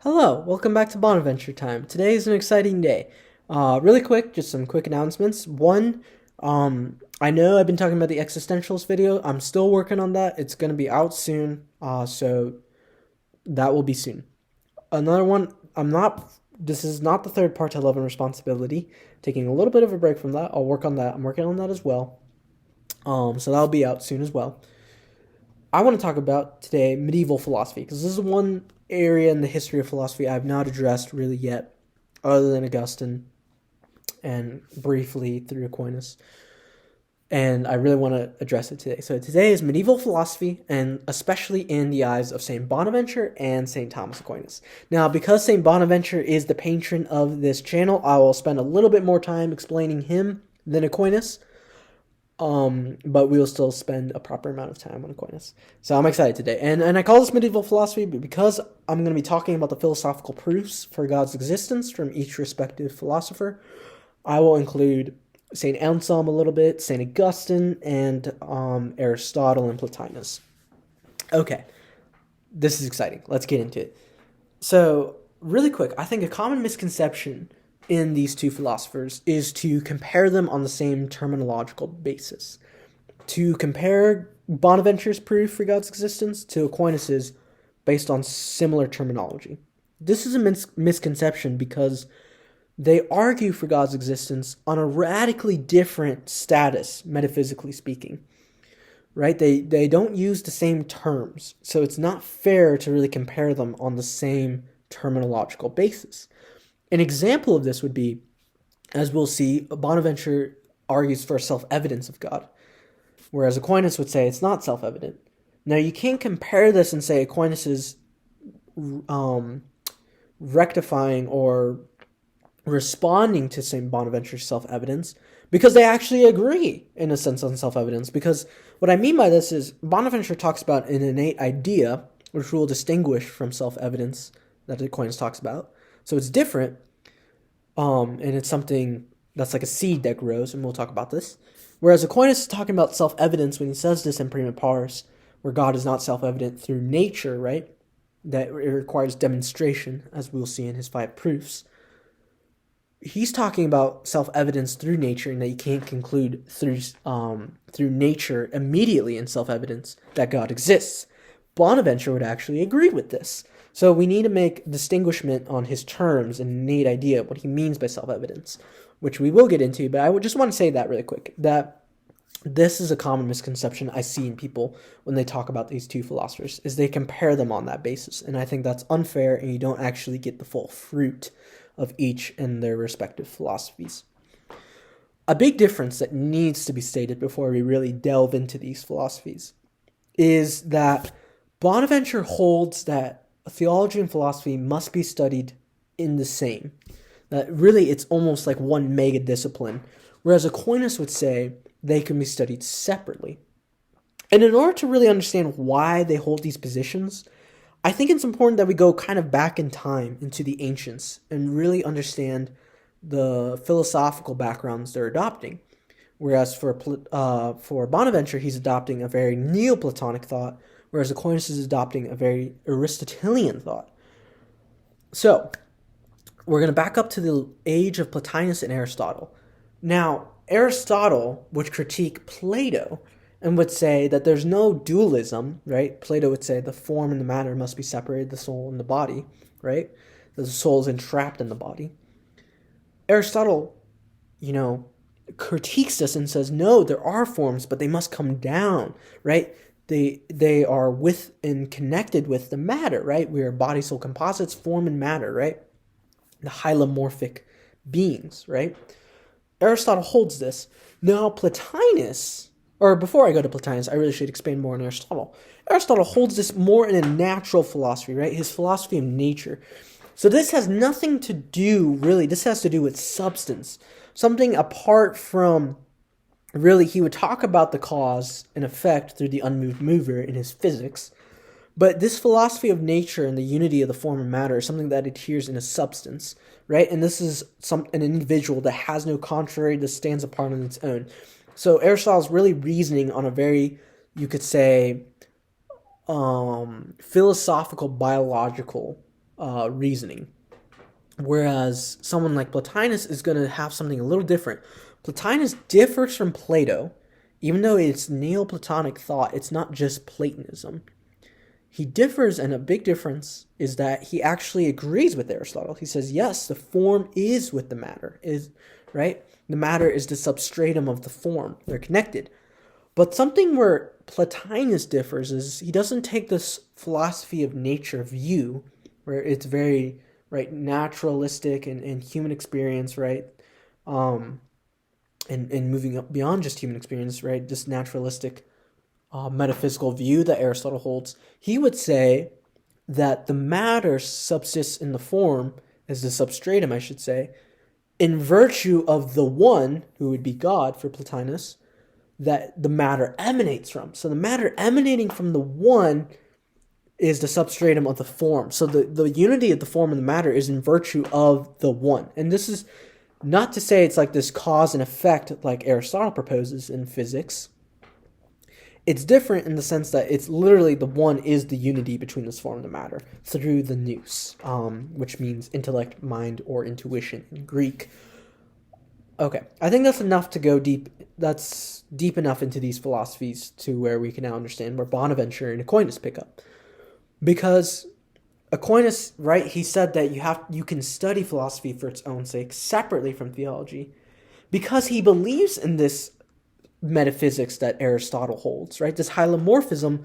Hello, welcome back to Bonaventure time. Today is an exciting day. Really quick, just some quick announcements. One, I know I've been talking about the existentials video. I'm still working on that. It's going to be out soon, so that will be soon. Another one, this is not the third part to Love and Responsibility. Taking a little bit of a break from that. I'll work on that. I'm working on that as well. So that'll be out soon as well. I want to talk about today medieval philosophy, because this is one area in the history of philosophy I've not addressed really yet, other than Augustine and briefly through Aquinas. And I really want to address it today. So today is medieval philosophy, and especially in the eyes of St. Bonaventure and St. Thomas Aquinas. Now, because St. Bonaventure is the patron of this channel, I will spend a little bit more time explaining him than Aquinas. But we will still spend a proper amount of time on Aquinas. So I'm excited today. And I call this medieval philosophy because I'm going to be talking about the philosophical proofs for God's existence from each respective philosopher. I will include St. Anselm a little bit, St. Augustine, and Aristotle and Plotinus. Okay, this is exciting. Let's get into it. So, really quick, I think a common misconception in these two philosophers is to compare them on the same terminological basis. To compare Bonaventure's proof for God's existence to Aquinas's based on similar terminology. This is a misconception because they argue for God's existence on a radically different status, metaphysically speaking. Right? They don't use the same terms, so it's not fair to really compare them on the same terminological basis. An example of this would be, as we'll see, Bonaventure argues for self-evidence of God, whereas Aquinas would say it's not self-evident. Now, you can't compare this and say Aquinas is rectifying or responding to St. Bonaventure's self-evidence, because they actually agree, in a sense, on self-evidence. Because what I mean by this is, Bonaventure talks about an innate idea, which will distinguish from self-evidence that Aquinas talks about. So it's different, and it's something that's like a seed that grows, and we'll talk about this. Whereas Aquinas is talking about self-evidence when he says this in Prima Pars, where God is not self-evident through nature, right? That it requires demonstration, as we'll see in his 5 proofs. He's talking about self-evidence through nature, and that you can't conclude through nature immediately in self-evidence that God exists. Bonaventure would actually agree with this. So we need to make distinguishment on his terms and innate idea, what he means by self-evidence, which we will get into, but I would just want to say that really quick, that this is a common misconception I see in people when they talk about these two philosophers, is they compare them on that basis, and I think that's unfair, and you don't actually get the full fruit of each in their respective philosophies. A big difference that needs to be stated before we really delve into these philosophies is that Bonaventure holds that theology and philosophy must be studied in the same. That really it's almost like one mega discipline, whereas Aquinas would say they can be studied separately. And in order to really understand why they hold these positions, I think it's important that we go kind of back in time into the ancients and really understand the philosophical backgrounds they're adopting. Whereas for Bonaventure, he's adopting a very Neoplatonic thought, whereas Aquinas is adopting a very Aristotelian thought. So, we're going to back up to the age of Plotinus and Aristotle. Now, Aristotle would critique Plato and would say that there's no dualism, right? Plato would say the form and the matter must be separated, the soul and the body, right? That the soul is entrapped in the body. Aristotle, critiques this and says, no, there are forms, but they must come down, right? They are with and connected with the matter, right? We are body, soul composites, form and matter, right? The hylomorphic beings, right? Aristotle holds this. Now, Plotinus, or before I go to Plotinus, I really should expand more on Aristotle. Aristotle holds this more in a natural philosophy, right? His philosophy of nature. So this has nothing to do, really, this has to do with substance. Something apart from, really, he would talk about the cause and effect through the unmoved mover in his physics. But this philosophy of nature and the unity of the form and matter is something that adheres in a substance, right? And this is an individual that has no contrary, that stands apart on its own. So Aristotle's really reasoning on a very, you could say, philosophical, biological reasoning. Whereas someone like Plotinus is going to have something a little different. Plotinus differs from Plato. Even though it's Neoplatonic thought, it's not just Platonism. He differs, and a big difference is that he actually agrees with Aristotle. He says, yes, the form is with the matter, right? The matter is the substratum of the form. They're connected. But something where Plotinus differs is he doesn't take this philosophy of nature view, where it's very, right, naturalistic and human experience, right? And moving up beyond just human experience, right? This naturalistic metaphysical view that Aristotle holds. He would say that the matter subsists in the form, as the substratum, I should say, in virtue of the one, who would be God for Plotinus, that the matter emanates from. So the matter emanating from the one is the substratum of the form. So the unity of the form and the matter is in virtue of the one. And this is not to say it's like this cause and effect like Aristotle proposes in physics. It's different in the sense that it's literally the one is the unity between this form and the matter through the nous, which means intellect, mind, or intuition in Greek. Okay, I think that's enough to go deep. That's deep enough into these philosophies to where we can now understand where Bonaventure and Aquinas pick up. Because Aquinas, right, he said that you can study philosophy for its own sake, separately from theology, because he believes in this metaphysics that Aristotle holds, right? This hylomorphism,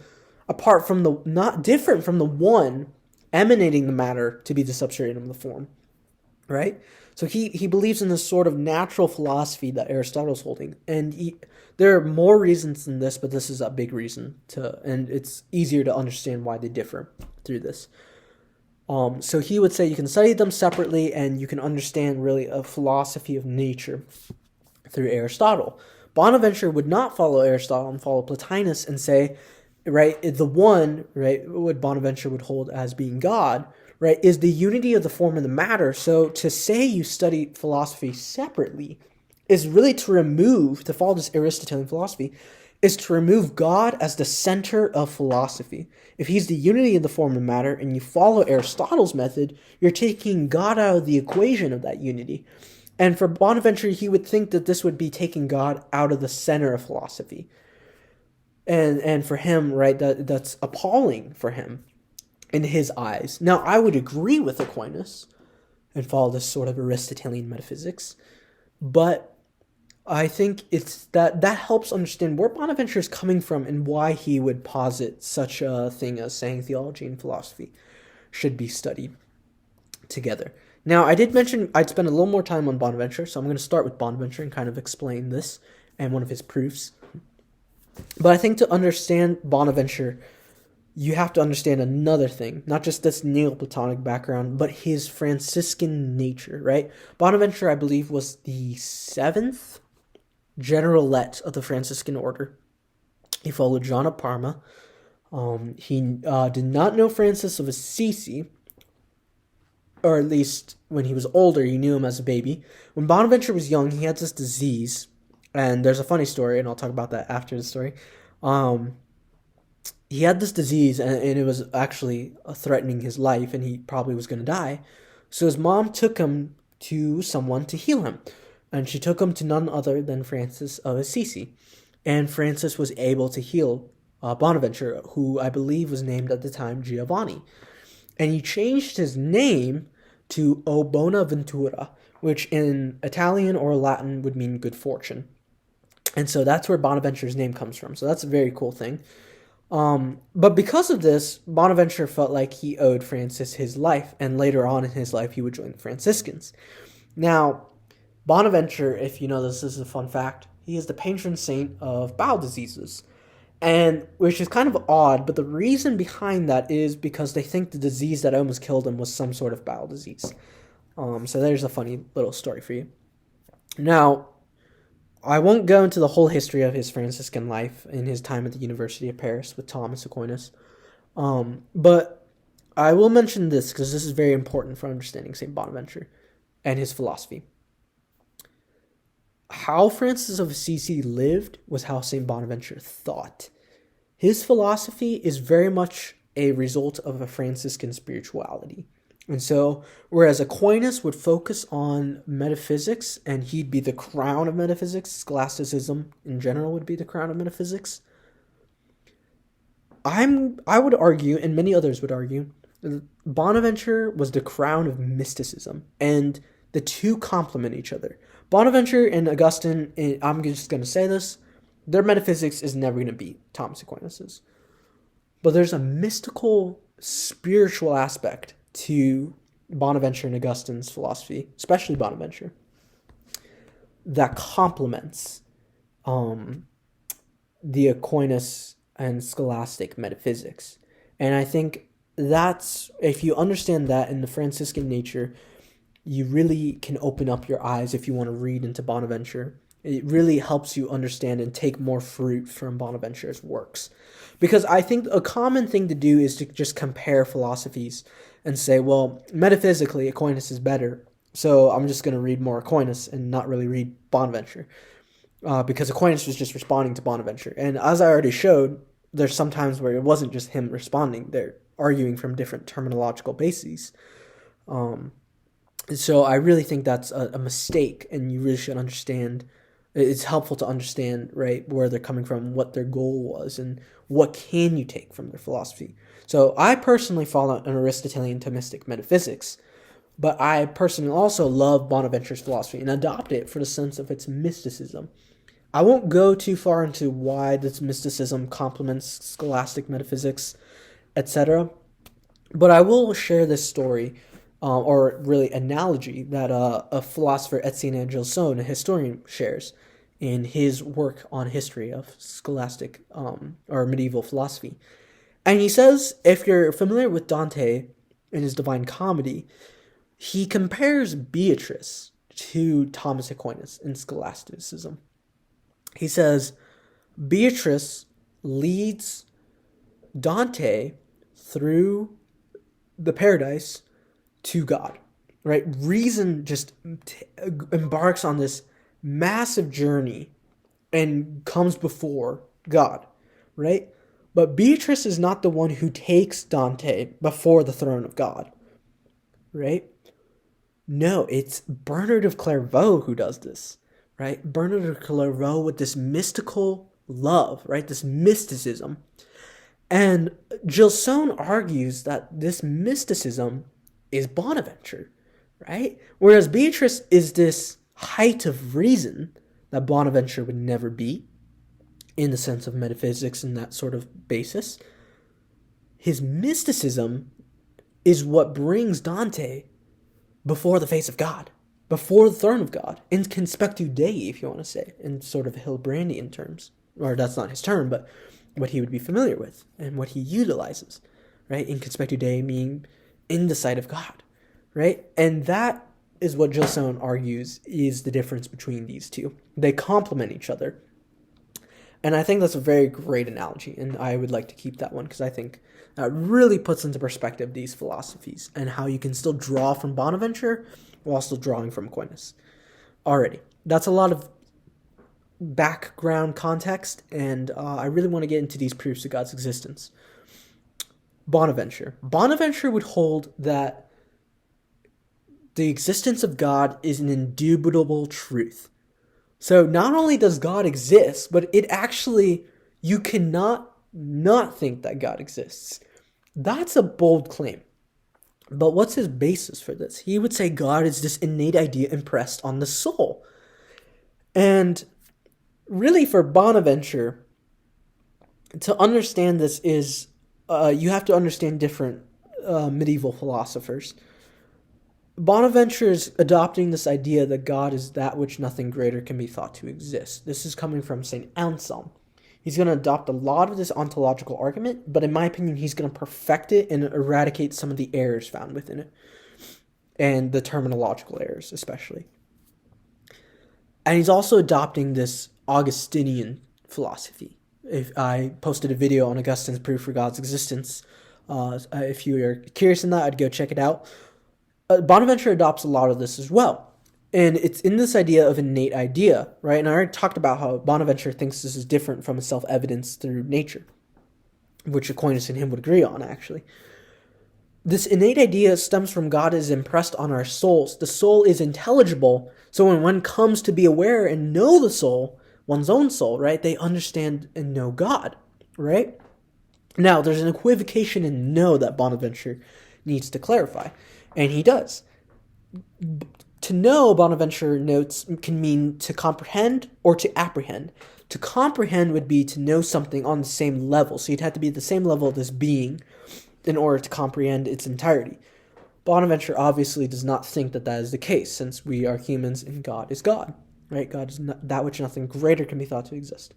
apart from not different from the one emanating the matter to be the substratum of the form, right? So he believes in this sort of natural philosophy that Aristotle's holding, and there are more reasons than this, but this is a big reason and it's easier to understand why they differ through this. So he would say you can study them separately, and you can understand really a philosophy of nature through Aristotle. Bonaventure would not follow Aristotle and follow Plotinus and say, right, the one, right, what Bonaventure would hold as being God, right, is the unity of the form and the matter. So to say you study philosophy separately is really to follow this Aristotelian philosophy, is to remove God as the center of philosophy. If he's the unity of the form and matter, and you follow Aristotle's method, you're taking God out of the equation of that unity. And for Bonaventure, he would think that this would be taking God out of the center of philosophy. And for him, right, that's appalling for him in his eyes. Now, I would agree with Aquinas and follow this sort of Aristotelian metaphysics, but I think it's that helps understand where Bonaventure is coming from and why he would posit such a thing as saying theology and philosophy should be studied together. Now, I did mention I'd spend a little more time on Bonaventure, so I'm going to start with Bonaventure and kind of explain this and one of his proofs. But I think to understand Bonaventure, you have to understand another thing, not just this Neoplatonic background, but his Franciscan nature, right? Bonaventure, I believe, was the 7th generalette of the Franciscan order. He followed John of Parma. He did not know Francis of Assisi, or at least when he was older, you knew him as a baby. When Bonaventure was young, he had this disease, and there's a funny story, and I'll talk about that after the story. He had this disease, and it was actually threatening his life, and he probably was going to die. So his mom took him to someone to heal him, and she took him to none other than Francis of Assisi. And Francis was able to heal Bonaventure, who I believe was named at the time Giovanni. And he changed his name to O Bonaventura, which in Italian or Latin would mean good fortune. And so that's where Bonaventure's name comes from. So that's a very cool thing. But because of this, Bonaventure felt like he owed Francis his life, and later on in his life, he would join the Franciscans. Now, Bonaventure, if you know this is a fun fact, he is the patron saint of bowel diseases. And which is kind of odd, but the reason behind that is because they think the disease that almost killed him was some sort of bowel disease. So there's a funny little story for you. Now, I won't go into the whole history of his Franciscan life in his time at the University of Paris with Thomas Aquinas. But I will mention this because this is very important for understanding St. Bonaventure and his philosophy. How Francis of Assisi lived was how St. Bonaventure thought. His philosophy is very much a result of a Franciscan spirituality. And so, whereas Aquinas would focus on metaphysics, and he'd be the crown of metaphysics, Scholasticism in general would be the crown of metaphysics, I would argue, and many others would argue, that Bonaventure was the crown of mysticism, and the two complement each other. Bonaventure and Augustine, I'm just going to say this, their metaphysics is never going to beat Thomas Aquinas's. But there's a mystical, spiritual aspect to Bonaventure and Augustine's philosophy, especially Bonaventure, that complements the Aquinas and scholastic metaphysics. And I think that's, if you understand that in the Franciscan nature, you really can open up your eyes if you want to read into Bonaventure. It really helps you understand and take more fruit from Bonaventure's works. Because I think a common thing to do is to just compare philosophies and say, well, metaphysically, Aquinas is better, so I'm just going to read more Aquinas and not really read Bonaventure. Because Aquinas was just responding to Bonaventure. And as I already showed, there's some times where it wasn't just him responding. They're arguing from different terminological bases. So I really think that's a mistake, and you really should understand. It's helpful to understand, right, where they're coming from, what their goal was, and what can you take from their philosophy. So I personally follow an Aristotelian Thomistic metaphysics, but I personally also love Bonaventure's philosophy and adopt it for the sense of its mysticism. I won't go too far into why this mysticism complements scholastic metaphysics, etc., but I will share this story, or really analogy, that a philosopher, Etienne Angelic, a historian, shares in his work on history of scholastic or medieval philosophy. And he says, if you're familiar with Dante in his Divine Comedy, he compares Beatrice to Thomas Aquinas in scholasticism. He says, Beatrice leads Dante through the paradise to God, right? Reason just embarks on this massive journey and comes before God, right? But Beatrice is not the one who takes Dante before the throne of God, right? No, it's Bernard of Clairvaux who does this, right? Bernard of Clairvaux with this mystical love, right? This mysticism. And Gilson argues that this mysticism is Bonaventure, right? Whereas Beatrice is this height of reason that Bonaventure would never be, in the sense of metaphysics and that sort of basis. His mysticism is what brings Dante before the face of God, before the throne of God, in conspectu Dei, if you want to say, in sort of Hilbrandian terms. Or that's not his term, but what he would be familiar with and what he utilizes, right? In conspectu Dei meaning in the sight of God, right? And that is what Gilson argues is the difference between these two. They complement each other. And I think that's a very great analogy, and I would like to keep that one because I think that really puts into perspective these philosophies and how you can still draw from Bonaventure while still drawing from Aquinas. Alrighty, that's a lot of background context, and I really want to get into these proofs of God's existence. Bonaventure would hold that the existence of God is an indubitable truth. So not only does God exist, but it actually, you cannot not think that God exists. That's a bold claim. But what's his basis for this? He would say God is this innate idea impressed on the soul. And really for Bonaventure, to understand this is, you have to understand different medieval philosophers. Bonaventure is adopting this idea that God is that which nothing greater can be thought to exist. This is coming from St. Anselm. He's going to adopt a lot of this ontological argument, but in my opinion, he's going to perfect it and eradicate some of the errors found within it, and the terminological errors especially. And he's also adopting this Augustinian philosophy. If I posted a video on Augustine's proof for God's existence, if you are curious in that, I'd go check it out. Bonaventure adopts a lot of this as well. And it's in this idea of innate idea, right? And I already talked about how Bonaventure thinks this is different from a self-evidence through nature, which Aquinas and him would agree on, actually. this innate idea stems from God is impressed on our souls. The soul is intelligible, so when one comes to be aware and know the soul, one's own soul, right, they understand and know God, right? Now, there's an equivocation in know that Bonaventure needs to clarify, and he does. To know, Bonaventure notes, can mean to comprehend or to apprehend. To comprehend would be to know something on the same level, so you'd have to be at the same level of this being in order to comprehend its entirety. Bonaventure obviously does not think that that is the case, since we are humans and God is God, right? God is not, that which nothing greater can be thought to exist.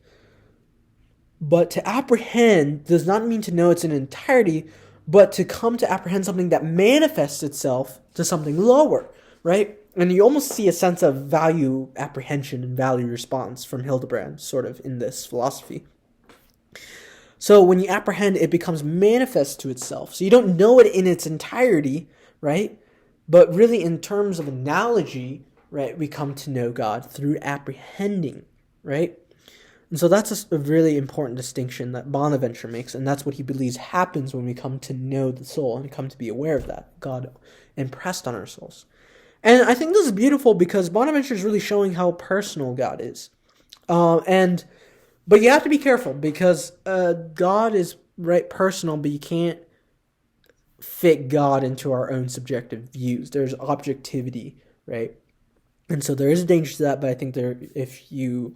But to apprehend does not mean to know its entirety, but to come to apprehend something that manifests itself to something lower, right? And you almost see a sense of value apprehension and value response from Hildebrand, sort of, in this philosophy. So when you apprehend, it becomes manifest to itself. So you don't know it in its entirety, right? But really, in terms of analogy, right, we come to know God through apprehending, right? And so that's a really important distinction that Bonaventure makes, and that's what he believes happens when we come to know the soul and come to be aware of that, God impressed on our souls. And I think this is beautiful because Bonaventure is really showing how personal God is. But you have to be careful because God is right personal, but you can't fit God into our own subjective views. There's objectivity, right? And so there is a danger to that, but I think if you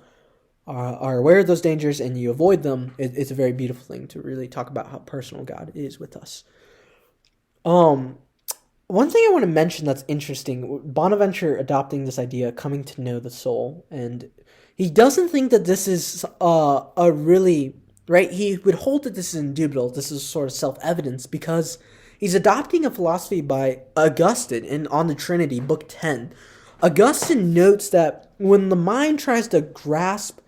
are aware of those dangers and you avoid them, it's a very beautiful thing to really talk about how personal God is with us. One thing I want to mention that's interesting, Bonaventure adopting this idea, coming to know the soul, and he doesn't think that this is a really, right, he would hold that this is indubitable, this is sort of self-evidence, because he's adopting a philosophy by Augustine On the Trinity, Book 10. Augustine notes that when the mind tries to grasp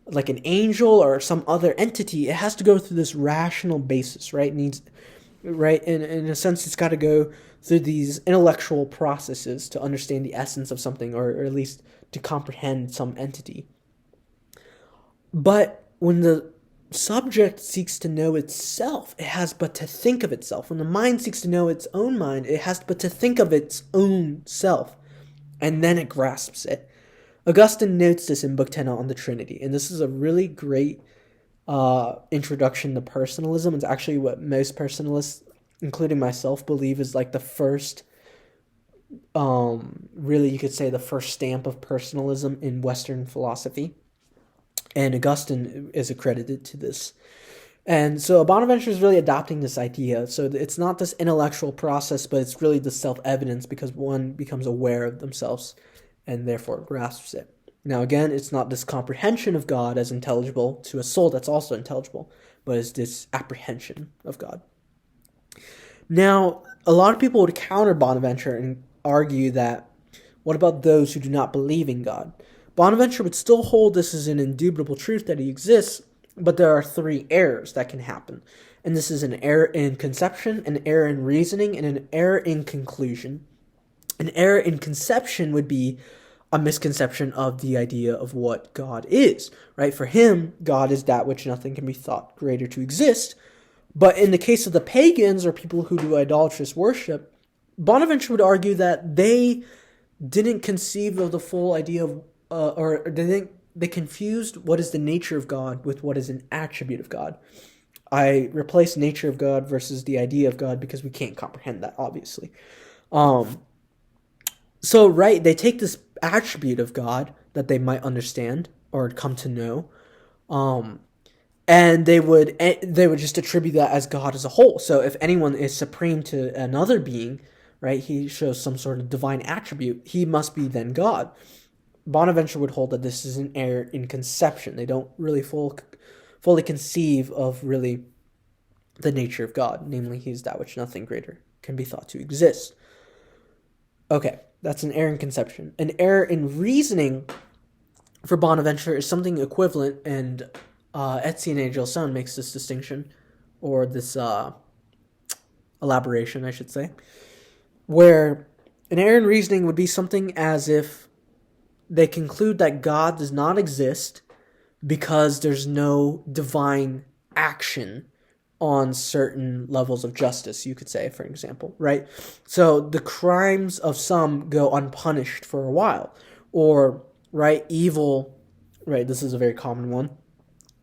like an angel or some other entity, it has to go through this rational basis, right? In a sense, it's got to go through these intellectual processes to understand the essence of something, or at least to comprehend some entity. But when the subject seeks to know itself, it has but to think of itself. When the mind seeks to know its own mind, it has but to think of its own self, and then it grasps it. Augustine notes this in Book 10 on the Trinity, and this is a really great introduction to personalism. It's actually what most personalists, including myself, believe is like the first, really you could say the first stamp of personalism in Western philosophy. And Augustine is accredited to this. And so Bonaventure is really adopting this idea. So it's not this intellectual process, but it's really the self-evidence because one becomes aware of themselves and therefore grasps it. Now again, it's not this comprehension of God as intelligible to a soul that's also intelligible, but it's this apprehension of God. Now, a lot of people would counter Bonaventure and argue that, what about those who do not believe in God? Bonaventure would still hold this as an indubitable truth that he exists, but there are three errors that can happen. And this is an error in conception, an error in reasoning, and an error in conclusion. An error in conception would be a misconception of the idea of what God is, right? For him, God is that which nothing can be thought greater to exist. But in the case of the pagans or people who do idolatrous worship, Bonaventure would argue that they didn't conceive of the full idea of, they confused what is the nature of God with what is an attribute of God. I replace nature of God versus the idea of God because we can't comprehend that, obviously. So, right, they take this attribute of God that they might understand or come to know, and they would just attribute that as God as a whole. So if anyone is supreme to another being, right, he shows some sort of divine attribute, he must be then God. Bonaventure would hold that this is an error in conception. They don't really fully conceive of really the nature of God, namely he is that which nothing greater can be thought to exist. Okay, that's an error in conception. An error in reasoning for Bonaventure is something equivalent, and Etienne Angelic makes this distinction, or this elaboration, I should say, where an error in reasoning would be something as if they conclude that God does not exist because there's no divine action on certain levels of justice, you could say, for example, right? So the crimes of some go unpunished for a while, or, right, evil, right, this is a very common one.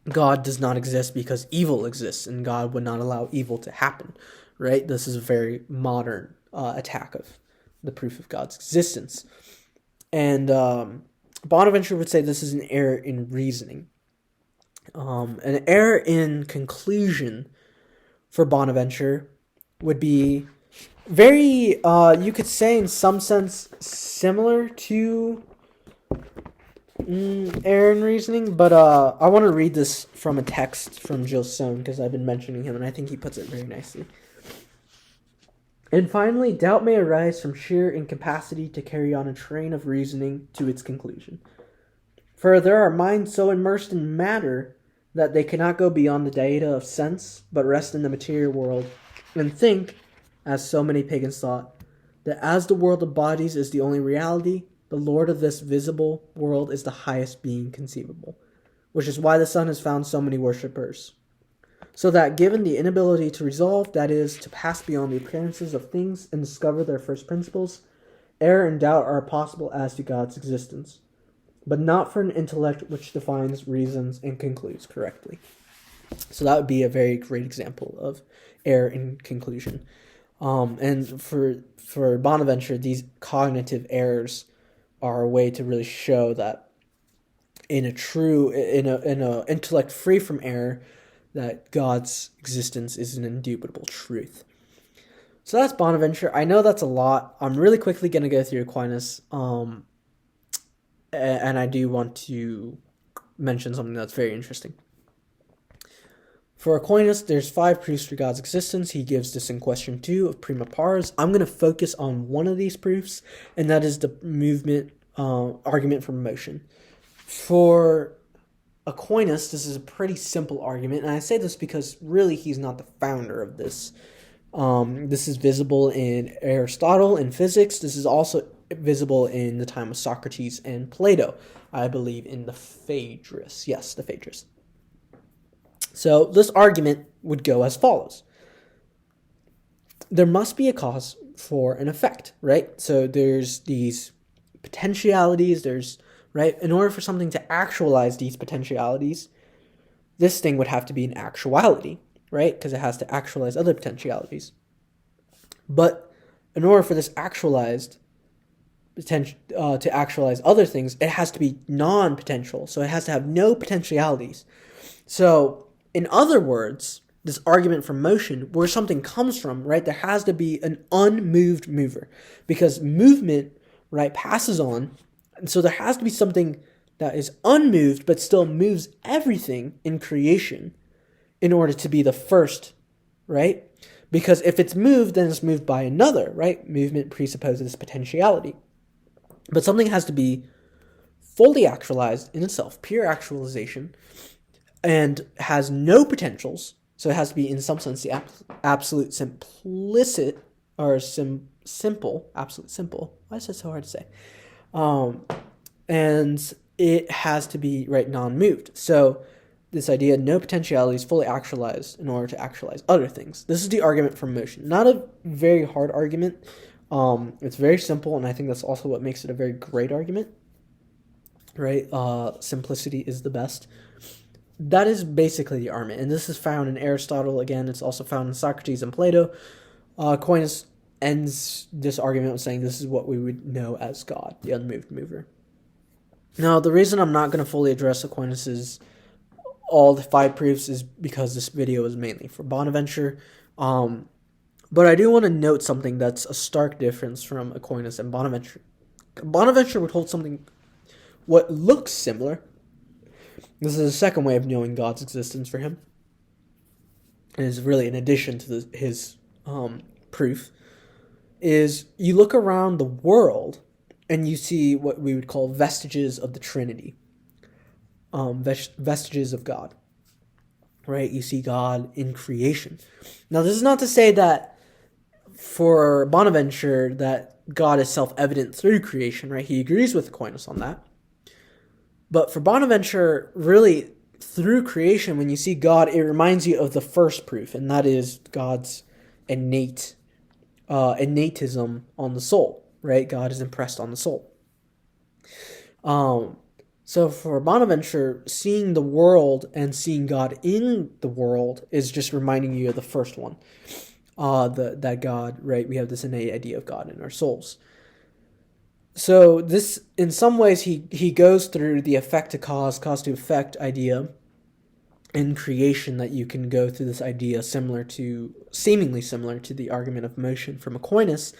God does not exist because evil exists, and God would not allow evil to happen, right? This is a very modern attack of the proof of God's existence. And Bonaventure would say this is an error in reasoning. An error in conclusion for Bonaventure would be very, you could say in some sense, similar to error in reasoning, but I want to read this from a text from Gilles Sohn, because I've been mentioning him, and I think he puts it very nicely. And finally, doubt may arise from sheer incapacity to carry on a train of reasoning to its conclusion. For there are minds so immersed in matter that they cannot go beyond the data of sense, but rest in the material world, and think, as so many pagans thought, that as the world of bodies is the only reality, the Lord of this visible world is the highest being conceivable, which is why the sun has found so many worshippers. So that given the inability to resolve, that is, to pass beyond the appearances of things and discover their first principles, error and doubt are possible as to God's existence, but not for an intellect which defines, reasons, and concludes correctly. So that would be a very great example of error in conclusion. And for Bonaventure, these cognitive errors are a way to really show that in a intellect free from error, that God's existence is an indubitable truth. So that's Bonaventure. I know that's a lot. I'm really quickly going to go through Aquinas, and I do want to mention something that's very interesting. For Aquinas, there's 5 proofs for God's existence. He gives this in question 2 of prima pars. I'm going to focus on one of these proofs, and that is the movement argument from motion. For Aquinas, this is a pretty simple argument, and I say this because really he's not the founder of this. This is visible in Aristotle and physics. This is also visible in the time of Socrates and Plato, I believe in the Phaedrus. Yes, the Phaedrus. So this argument would go as follows. There must be a cause for an effect, right? So there's these potentialities, right? In order for something to actualize these potentialities, this thing would have to be an actuality, right? Because it has to actualize other potentialities. But in order for this to actualize other things, it has to be non-potential. So it has to have no potentialities. So, in other words, this argument from motion, where something comes from, right, there has to be an unmoved mover. Because movement, right, passes on. And so there has to be something that is unmoved but still moves everything in creation in order to be the first, right? Because if it's moved, then it's moved by another, right? Movement presupposes potentiality. But something has to be fully actualized in itself, pure actualization, and has no potentials. So it has to be, in some sense, the absolute simplicit, or simple, absolute simple. Why is that so hard to say? And it has to be, right, non-moved. So this idea, no potentiality is fully actualized in order to actualize other things. This is the argument from motion. Not a very hard argument. It's very simple, and I think that's also what makes it a very great argument. Right? Simplicity is the best. That is basically the argument, and this is found in Aristotle. Again, it's also found in Socrates and Plato. Aquinas ends this argument with saying this is what we would know as God, the unmoved mover. Now, the reason I'm not going to fully address Aquinas' all the 5 proofs is because this video is mainly for Bonaventure. But I do want to note something that's a stark difference from Aquinas and Bonaventure. Bonaventure would hold something what looks similar. This is a second way of knowing God's existence for him. And is really in addition to his proof. Is you look around the world and you see what we would call vestiges of the Trinity. Vestiges of God. Right? You see God in creation. Now, this is not to say that for Bonaventure that God is self-evident through creation, right? He agrees with Aquinas on that. But for Bonaventure, really, through creation, when you see God, it reminds you of the first proof, and that is God's innatism on the soul, right? God is impressed on the soul. So for Bonaventure, seeing the world and seeing God in the world is just reminding you of the first one. That God, right? We have this innate idea of God in our souls. So this, in some ways, he goes through the effect to cause, cause to effect idea in creation, that you can go through this idea seemingly similar to the argument of motion from Aquinas,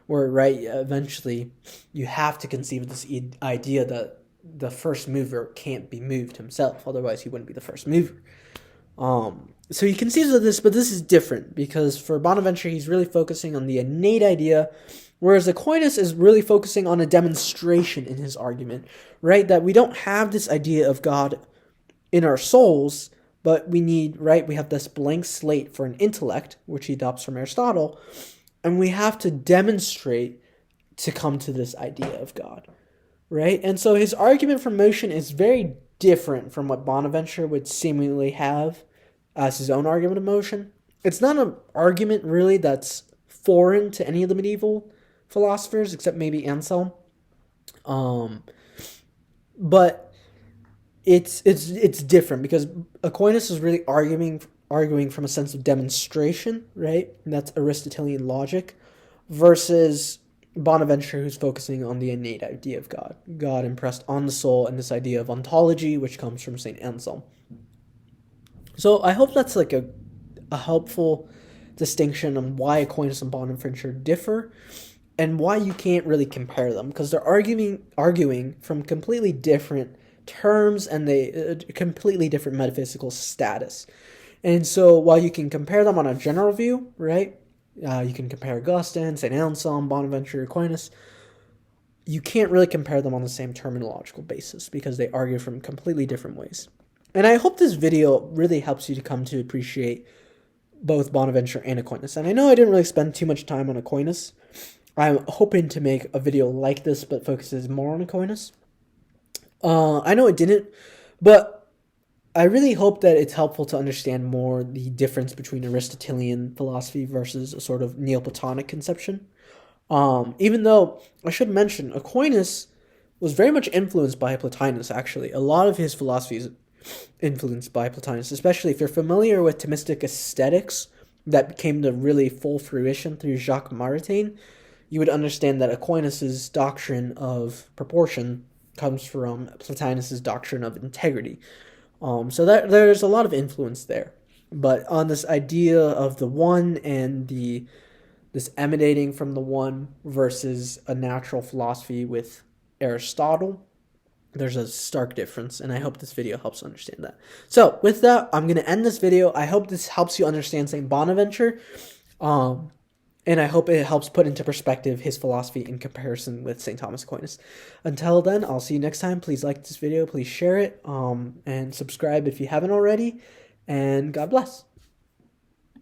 where, right, eventually you have to conceive of this idea that the first mover can't be moved himself, otherwise he wouldn't be the first mover. So he conceives of this, but this is different, because for Bonaventure, he's really focusing on the innate idea, whereas Aquinas is really focusing on a demonstration in his argument, right? That we don't have this idea of God in our souls, but we have this blank slate for an intellect, which he adopts from Aristotle, and we have to demonstrate to come to this idea of God, right? And so his argument for motion is very different from what Bonaventure would seemingly have as his own argument of motion. It's not an argument really that's foreign to any of the medieval philosophers, except maybe Anselm. But it's different, because Aquinas is really arguing from a sense of demonstration, right? And that's Aristotelian logic, versus Bonaventure, who's focusing on the innate idea of God impressed on the soul, and this idea of ontology, which comes from St. Anselm. So I hope that's like a helpful distinction on why Aquinas and Bonaventure differ, and why you can't really compare them, because they're arguing from completely different terms, and they completely different metaphysical status. And so while you can compare them on a general view, right? You can compare Augustine, St. Anselm, Bonaventure, Aquinas. You can't really compare them on the same terminological basis, because they argue from completely different ways. And I hope this video really helps you to come to appreciate both Bonaventure and Aquinas. And I know I didn't really spend too much time on Aquinas. I'm hoping to make a video like this, but focuses more on Aquinas. I know it didn't, but I really hope that it's helpful to understand more the difference between Aristotelian philosophy versus a sort of Neoplatonic conception. Even though, I should mention, Aquinas was very much influenced by Plotinus, actually. A lot of his philosophy is influenced by Plotinus, especially if you're familiar with Thomistic aesthetics that came to really full fruition through Jacques Maritain. You would understand that Aquinas' doctrine of proportion comes from Plotinus' doctrine of integrity. So that there's a lot of influence there. But on this idea of the one and this emanating from the one versus a natural philosophy with Aristotle, there's a stark difference, and I hope this video helps understand that. So with that, I'm going to end this video. I hope this helps you understand St. Bonaventure, and I hope it helps put into perspective his philosophy in comparison with St. Thomas Aquinas. Until then, I'll see you next time. Please like this video, please share it, and subscribe if you haven't already, and God bless.